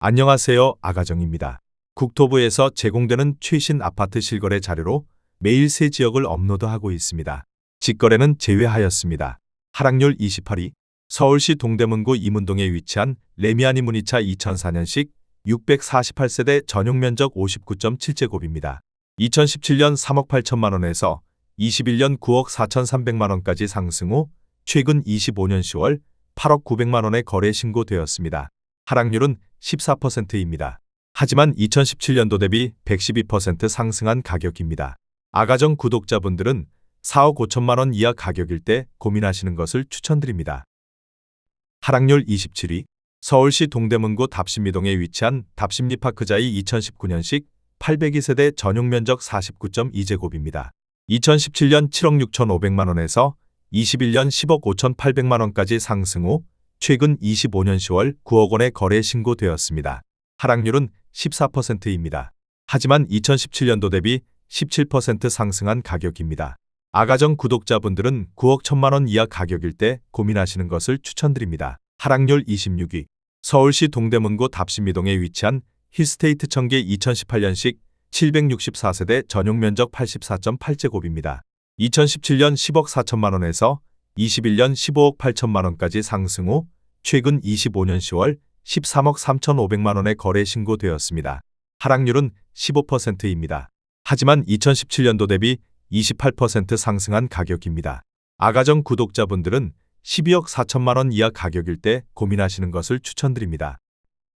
안녕하세요. 아가정입니다. 국토부에서 제공되는 최신 아파트 실거래 자료로 매일 새 지역을 업로드하고 있습니다. 직거래는 제외하였습니다. 하락률 28위. 서울시 동대문구 이문동에 위치한 레미안 이문이차 2004년식 648세대 전용면적 59.7제곱입니다. 2017년 3억 8천만 원에서 21년 9억 4,300만 원까지 상승 후 최근 25년 10월 8억 900만 원에 거래 신고되었습니다. 하락률은 14%입니다. 하지만 2017년도 대비 112% 상승한 가격입니다. 아가정 구독자분들은 4억 5천만 원 이하 가격일 때 고민하시는 것을 추천드립니다. 하락률 27위. 서울시 동대문구 답심리동에 위치한 답심리파크자이 2019년식 802세대 전용면적 49.2제곱입니다. 2017년 7억 6,500만 원에서 21년 10억 5,800만 원까지 상승 후 최근 25년 10월 9억 원에 거래 신고되었습니다. 하락률은 14%입니다. 하지만 2017년도 대비 17% 상승한 가격입니다. 아가정 구독자분들은 9억 1천만 원 이하 가격일 때 고민하시는 것을 추천드립니다. 하락률 26위. 서울시 동대문구 답심리동에 위치한 힐스테이트 청계 2018년식 764세대 전용면적 84.8제곱입니다. 2017년 10억 4천만 원에서 21년 15억 8천만 원까지 상승 후 최근 25년 10월 13억 3,500만 원에 거래 신고되었습니다. 하락률은 15%입니다. 하지만 2017년도 대비 28% 상승한 가격입니다. 아가정 구독자분들은 12억 4천만 원 이하 가격일 때 고민하시는 것을 추천드립니다.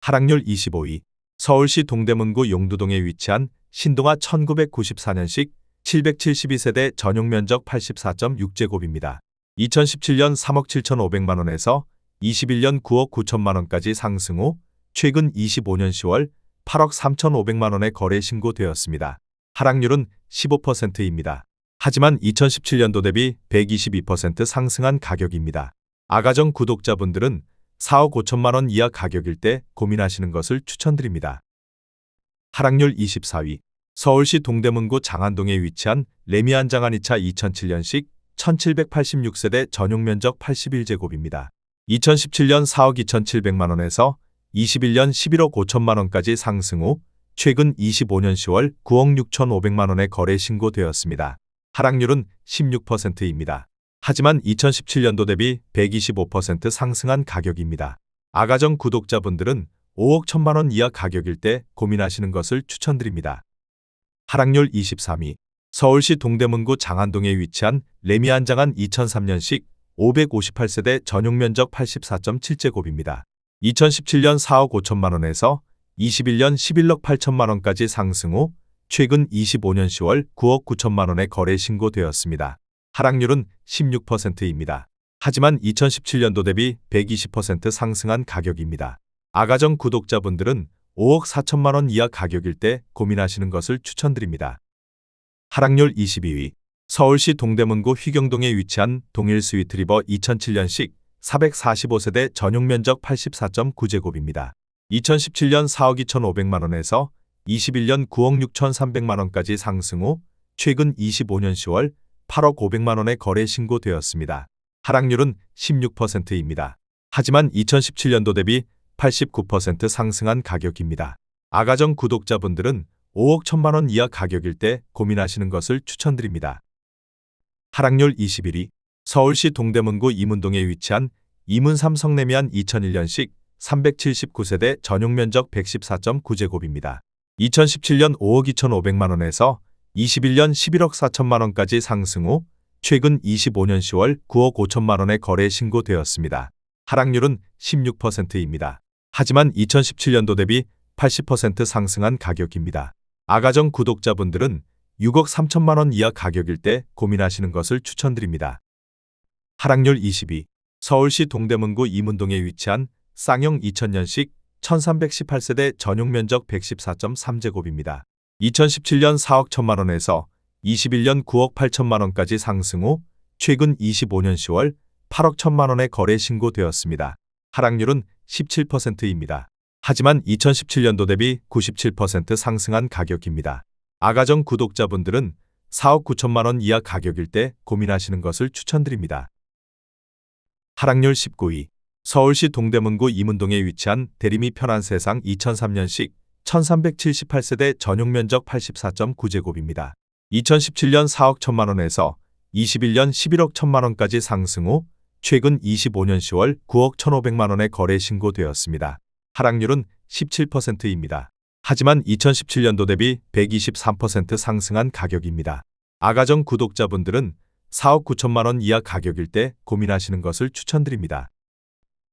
하락률 25위. 서울시 동대문구 용두동에 위치한 신동아 1994년식 772세대 전용면적 84.6제곱입니다. 2017년 3억 7,500만 원에서 21년 9억 9천만 원까지 상승 후 최근 25년 10월 8억 3,500만 원에 거래 신고되었습니다. 하락률은 15%입니다. 하지만 2017년도 대비 122% 상승한 가격입니다. 아가정 구독자분들은 4억 5천만 원 이하 가격일 때 고민하시는 것을 추천드립니다. 하락률 24위. 서울시 동대문구 장안동에 위치한 레미안 장안이차 2007년식 1786세대 전용면적 81제곱입니다. 2017년 4억 2,700만 원에서 21년 11억 5천만 원까지 상승 후 최근 25년 10월 9억 6,500만 원에 거래 신고되었습니다. 하락률은 16%입니다. 하지만 2017년도 대비 125% 상승한 가격입니다. 아가정 구독자분들은 5억 1천만 원 이하 가격일 때 고민하시는 것을 추천드립니다. 하락률 23위. 서울시 동대문구 장안동에 위치한 레미안 장안 2003년식 558세대 전용면적 84.7제곱입니다. 2017년 4억 5천만 원에서 21년 11억 8천만 원까지 상승 후 최근 25년 10월 9억 9천만 원에 거래 신고되었습니다. 하락률은 16%입니다. 하지만 2017년도 대비 120% 상승한 가격입니다. 아가정 구독자분들은 5억 4천만 원 이하 가격일 때 고민하시는 것을 추천드립니다. 하락률 22위. 서울시 동대문구 휘경동에 위치한 동일 스위트리버 2007년식 445세대 전용면적 84.9제곱입니다. 2017년 4억 2,500만 원에서 21년 9억 6,300만 원까지 상승 후 최근 25년 10월 8억 500만 원에 거래 신고되었습니다. 하락률은 16%입니다. 하지만 2017년도 대비 89% 상승한 가격입니다. 아가정 구독자분들은 5억 1천만 원 이하 가격일 때 고민하시는 것을 추천드립니다. 하락률 21위. 서울시 동대문구 이문동에 위치한 이문 삼성레미안 2001년식 379세대 전용면적 114.9제곱입니다. 2017년 5억 2,500만 원에서 21년 11억 4천만 원까지 상승 후 최근 25년 10월 9억 5천만 원에 거래 신고되었습니다. 하락률은 16%입니다. 하지만 2017년도 대비 80% 상승한 가격입니다. 아가정 구독자분들은 6억 3천만 원 이하 가격일 때 고민하시는 것을 추천드립니다. 하락률 22. 서울시 동대문구 이문동에 위치한 쌍용 2000년식 1318세대 전용면적 114.3제곱입니다. 2017년 4억 1천만 원에서 21년 9억 8천만 원까지 상승 후 최근 25년 10월 8억 1천만 원에 거래 신고되었습니다. 하락률은 17%입니다. 하지만 2017년도 대비 97% 상승한 가격입니다. 아가정 구독자분들은 4억 9천만 원 이하 가격일 때 고민하시는 것을 추천드립니다. 하락률 19위. 서울시 동대문구 이문동에 위치한 대림이 편한 세상 2003년식 1378세대 전용 면적 84.9제곱입니다. 2017년 4억 1천만 원에서 21년 11억 1천만 원까지 상승 후 최근 25년 10월 9억 1,500만 원에 거래 신고되었습니다. 하락률은 17%입니다. 하지만 2017년도 대비 123% 상승한 가격입니다. 아가정 구독자분들은 4억 9천만 원 이하 가격일 때 고민하시는 것을 추천드립니다.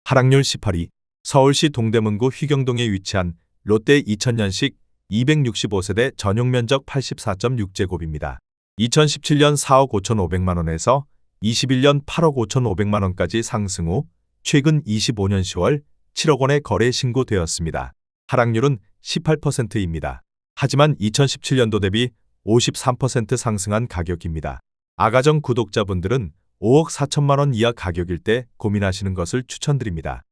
하락률 18위. 서울시 동대문구 휘경동에 위치한 롯데 2000년식 265세대 전용 면적 84.6제곱입니다. 2017년 4억 5,500만 원에서 21년 8억 5,500만 원까지 상승 후 최근 25년 10월 7억 원에 거래 신고되었습니다. 하락률은 18%입니다. 하지만 2017년도 대비 53% 상승한 가격입니다. 아가정 구독자분들은 5억 4천만 원 이하 가격일 때 고민하시는 것을 추천드립니다.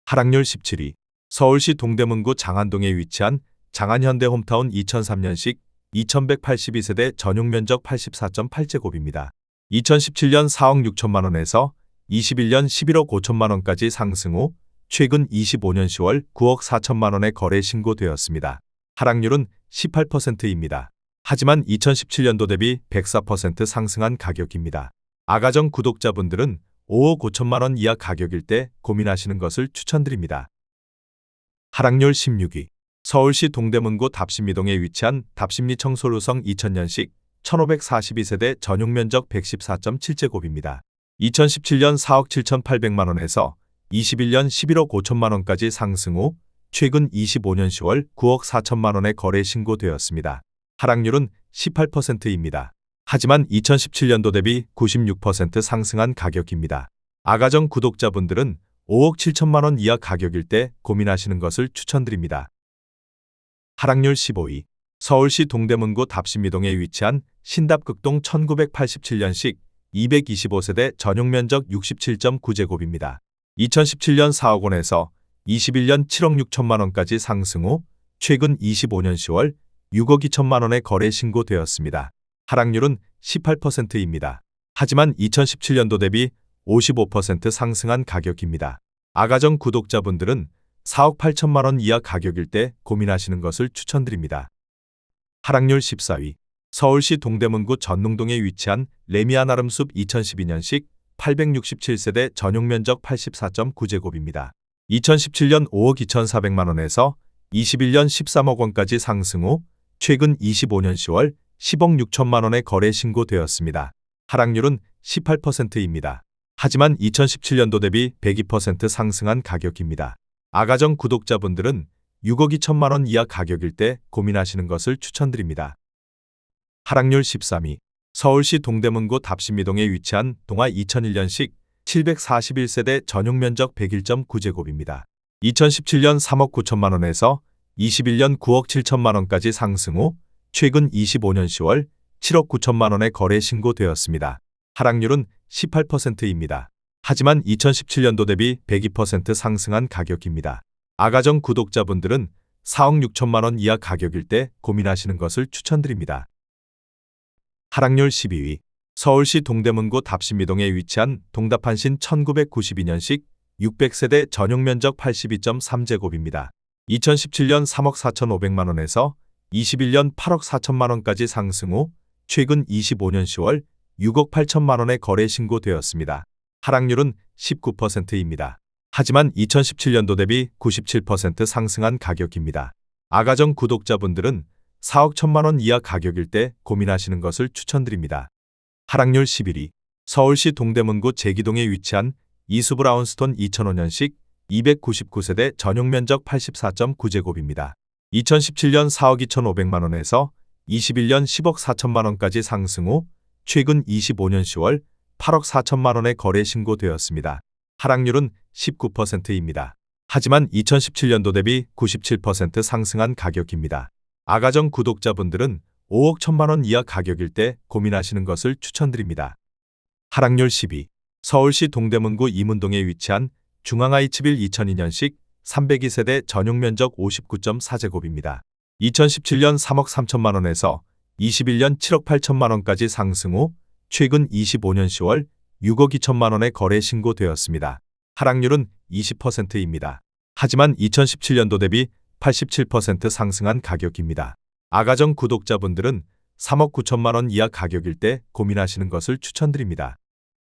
하락률 17위. 서울시 동대문구 장안동에 위치한 장안현대홈타운 2003년식 2182세대 전용 면적 84.8제곱입니다. 2017년 4억 6천만 원에서 21년 11억 5천만 원까지 상승 후 최근 25년 10월 9억 4천만 원에 거래 신고되었습니다. 하락률은 18%입니다. 하지만 2017년도 대비 104% 상승한 가격입니다. 아가정 구독자분들은 5억 5천만 원 이하 가격일 때 고민하시는 것을 추천드립니다. 하락률 16위. 서울시 동대문구 답심리동에 위치한 답심리 청솔루성 2000년식 1542세대 전용 면적 114.7제곱입니다. 2017년 4억 7,800만 원에서 21년 11억 5천만 원까지 상승 후 최근 25년 10월 9억 4천만 원에 거래 신고되었습니다. 하락률은 18%입니다. 하지만 2017년도 대비 96% 상승한 가격입니다. 아가정 구독자분들은 5억 7천만 원 이하 가격일 때 고민하시는 것을 추천드립니다. 하락률 15위. 서울시 동대문구 답심리동에 위치한 신답극동 1987년식 225세대 전용 면적 67.9제곱입니다. 2017년 4억 원에서 21년 7억 6천만 원까지 상승 후 최근 25년 10월 6억 2천만 원에 거래 신고되었습니다. 하락률은 18%입니다. 하지만 2017년도 대비 55% 상승한 가격입니다. 아가정 구독자분들은 4억 8천만 원 이하 가격일 때 고민하시는 것을 추천드립니다. 하락률 14위. 서울시 동대문구 전농동에 위치한 레미안 나름숲 2012년식 867세대 전용 면적 84.9제곱입니다. 2017년 5억 2,400만 원에서 21년 13억 원까지 상승 후 최근 25년 10월 10억 6천만 원에 거래 신고되었습니다. 하락률은 18%입니다. 하지만 2017년도 대비 102% 상승한 가격입니다. 아가정 구독자분들은 6억 2천만 원 이하 가격일 때 고민하시는 것을 추천드립니다. 하락률 13위. 서울시 동대문구 답심리동에 위치한 동아 2001년식 741세대 전용 면적 101.9제곱입니다. 2017년 3억 9천만 원에서 21년 9억 7천만 원까지 상승 후 최근 25년 10월 7억 9천만 원에 거래 신고되었습니다. 하락률은 18%입니다. 하지만 2017년도 대비 102% 상승한 가격입니다. 아가정 구독자분들은 4억 6천만 원 이하 가격일 때 고민하시는 것을 추천드립니다. 하락률 12위. 서울시 동대문구 답심리동에 위치한 동답한신 1992년식 600세대 전용 면적 82.3제곱입니다. 2017년 3억 4,500만 원에서 21년 8억 4천만 원까지 상승 후 최근 25년 10월 6억 8천만 원에 거래 신고되었습니다. 하락률은 19%입니다. 하지만 2017년도 대비 97% 상승한 가격입니다. 아가정 구독자분들은 4억 1천만 원 이하 가격일 때 고민하시는 것을 추천드립니다. 하락률 11위. 서울시 동대문구 제기동에 위치한 이수브라운스톤 2005년식 299세대 전용 면적 84.9제곱입니다. 2017년 4억 2,500만 원에서 21년 10억 4천만 원까지 상승 후 최근 25년 10월 8억 4천만 원에 거래 신고되었습니다. 하락률은 19%입니다. 하지만 2017년도 대비 97% 상승한 가격입니다. 아가정 구독자분들은 5억 1천만 원 이하 가격일 때 고민하시는 것을 추천드립니다. 하락률 10위. 서울시 동대문구 이문동에 위치한 중앙아이츠빌 2002년식 302세대 전용 면적 59.4제곱입니다. 2017년 3억 3천만 원에서 21년 7억 8천만 원까지 상승 후 최근 25년 10월 6억 2천만 원에 거래 신고되었습니다. 하락률은 20%입니다. 하지만 2017년도 대비 87% 상승한 가격입니다. 아가정 구독자분들은 3억 9천만 원 이하 가격일 때 고민하시는 것을 추천드립니다.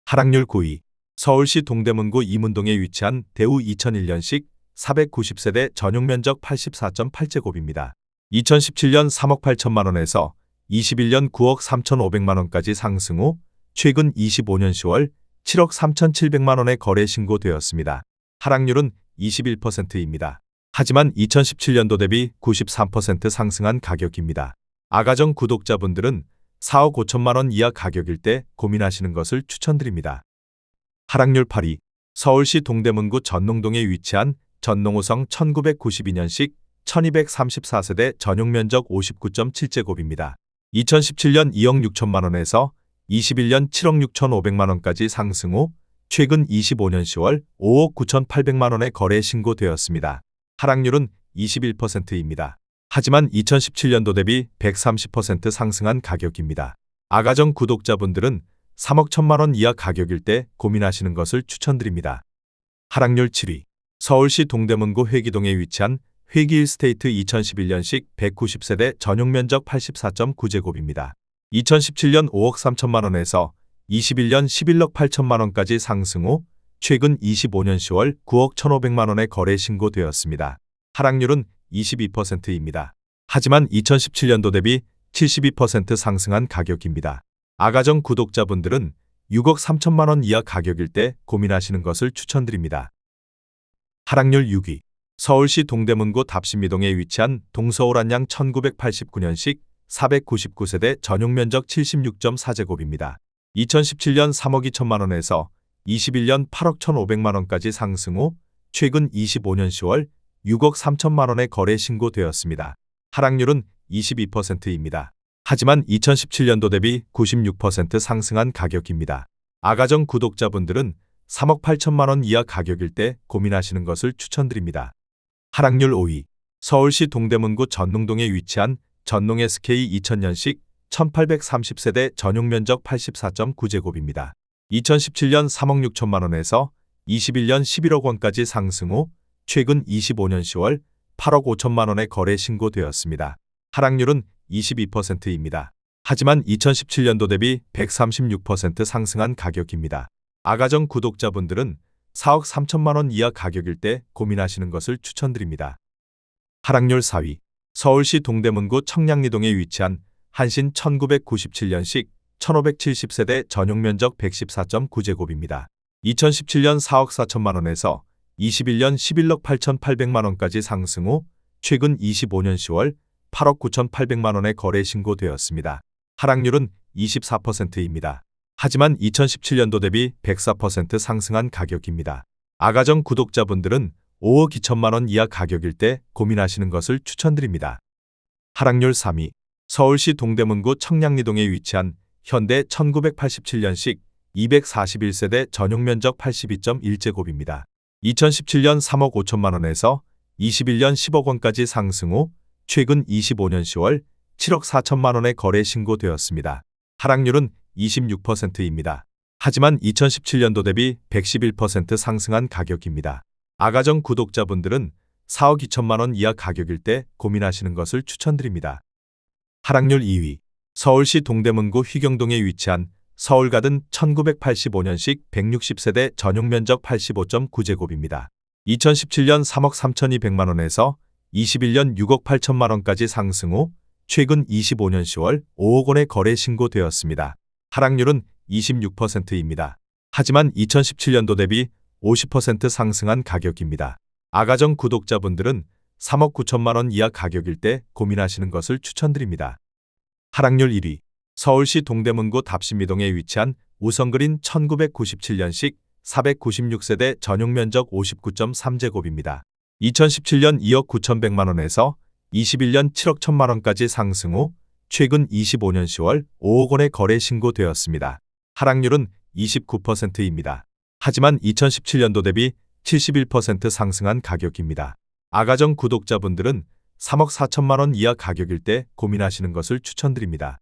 하락률 9위. 서울시 동대문구 이문동에 위치한 대우 2001년식 490세대 전용 면적 84.8제곱입니다. 2017년 3억 8천만 원에서 21년 9억 3,500만 원까지 상승 후 최근 25년 10월 7억 3,700만 원에 거래 신고되었습니다. 하락률은 21%입니다. 하지만 2017년도 대비 93% 상승한 가격입니다. 아가정 구독자분들은 4억 5천만 원 이하 가격일 때 고민하시는 것을 추천드립니다. 하락률 8위. 서울시 동대문구 전농동에 위치한 전농호성 1992년식 1234세대 전용 면적 59.7제곱입니다. 2017년 2억 6천만 원에서 21년 7억 6,500만 원까지 상승 후 최근 25년 10월 5억 9,800만 원에 거래 신고되었습니다. 하락률은 21%입니다. 하지만 2017년도 대비 130% 상승한 가격입니다. 아가정 구독자분들은 3억 1천만 원 이하 가격일 때 고민하시는 것을 추천드립니다. 하락률 7위. 서울시 동대문구 회기동에 위치한 회기일스테이트 2011년식 190세대 전용 면적 84.9제곱입니다. 2017년 5억 3천만 원에서 21년 11억 8천만 원까지 상승 후 최근 25년 10월 9억 1,500만 원에 거래 신고되었습니다. 하락률은 22%입니다. 하지만 2017년도 대비 72% 상승한 가격입니다. 아가정 구독자분들은 6억 3천만 원 이하 가격일 때 고민하시는 것을 추천드립니다. 하락률 6위. 서울시 동대문구 답심이동에 위치한 동서울안양 1989년식 499세대 전용 면적 76.4제곱입니다. 2017년 3억 2천만 원에서 21년 8억 1,500만 원까지 상승 후 최근 25년 10월 6억 3천만 원에 거래 신고되었습니다. 하락률은 22%입니다. 하지만 2017년도 대비 96% 상승한 가격입니다. 아가정 구독자분들은 3억 8천만 원 이하 가격일 때 고민하시는 것을 추천드립니다. 하락률 5위. 서울시 동대문구 전농동에 위치한 전농 SK 2000년식 1830세대 전용 면적 84.9제곱입니다. 2017년 3억 6천만 원에서 21년 11억 원까지 상승 후 최근 25년 10월 8억 5천만 원에 거래 신고되었습니다. 하락률은 22%입니다. 하지만 2017년도 대비 136% 상승한 가격입니다. 아가정 구독자분들은 4억 3천만 원 이하 가격일 때 고민하시는 것을 추천드립니다. 하락률 4위. 서울시 동대문구 청량리동에 위치한 한신 1997년식 1570세대 전용 면적 114.9제곱입니다. 2017년 4억 4천만 원에서 21년 11억 8,800만 원까지 상승 후 최근 25년 10월 8억 9,800만 원에 거래 신고되었습니다. 하락률은 24%입니다. 하지만 2017년도 대비 104% 상승한 가격입니다. 아가정 구독자분들은 5억 2천만 원 이하 가격일 때 고민하시는 것을 추천드립니다. 하락률 3위. 서울시 동대문구 청량리동에 위치한 현대 1987년식 241세대 전용 면적 82.1제곱입니다. 2017년 3억 5천만 원에서 21년 10억 원까지 상승 후 최근 25년 10월 7억 4천만 원에 거래 신고되었습니다. 하락률은 26%입니다. 하지만 2017년도 대비 111% 상승한 가격입니다. 아가정 구독자분들은 4억 2천만 원 이하 가격일 때 고민하시는 것을 추천드립니다. 하락률 2위. 서울시 동대문구 휘경동에 위치한 서울가든 1985년식 160세대 전용 면적 85.9제곱입니다. 2017년 3억 3,200만 원에서 21년 6억 8천만 원까지 상승 후 최근 25년 10월 5억 원에 거래 신고되었습니다. 하락률은 26%입니다. 하지만 2017년도 대비 50% 상승한 가격입니다. 아가정 구독자분들은 3억 9천만 원 이하 가격일 때 고민하시는 것을 추천드립니다. 하락률 1위. 서울시 동대문구 답심이동에 위치한 우성그린 1997년식 496세대 전용 면적 59.3제곱입니다. 2017년 2억 9,100만 원에서 21년 7억 1천만 원까지 상승 후 최근 25년 10월 5억 원에 거래 신고되었습니다. 하락률은 29%입니다. 하지만 2017년도 대비 71% 상승한 가격입니다. 아가정 구독자분들은 3억 4천만 원 이하 가격일 때 고민하시는 것을 추천드립니다.